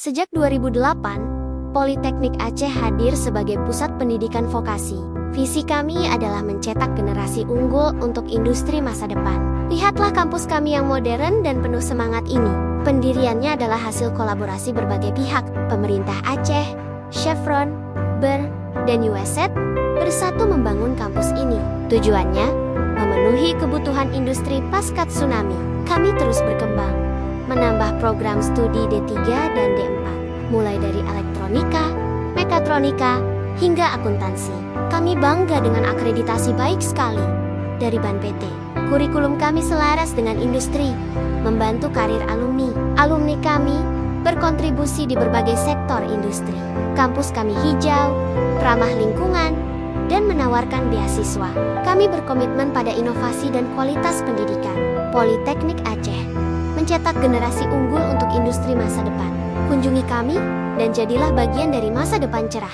Sejak 2008, Politeknik Aceh hadir sebagai pusat pendidikan vokasi. Visi kami adalah mencetak generasi unggul untuk industri masa depan. Lihatlah kampus kami yang modern dan penuh semangat ini. Pendiriannya adalah hasil kolaborasi berbagai pihak, pemerintah Aceh, Chevron, BER, dan USAID bersatu membangun kampus ini. Tujuannya, memenuhi kebutuhan industri pasca tsunami. Kami terus berkembang, menambah program studi D3 dan D4, mulai dari elektronika, mekatronika, hingga akuntansi. Kami bangga dengan akreditasi baik sekali dari BAN PT. Kurikulum kami selaras dengan industri, membantu karir alumni. Alumni kami berkontribusi di berbagai sektor industri. Kampus kami hijau, ramah lingkungan, dan menawarkan beasiswa. Kami berkomitmen pada inovasi dan kualitas pendidikan. Politeknik Aceh mencetak generasi unggul untuk industri masa depan. Kunjungi kami dan jadilah bagian dari masa depan cerah.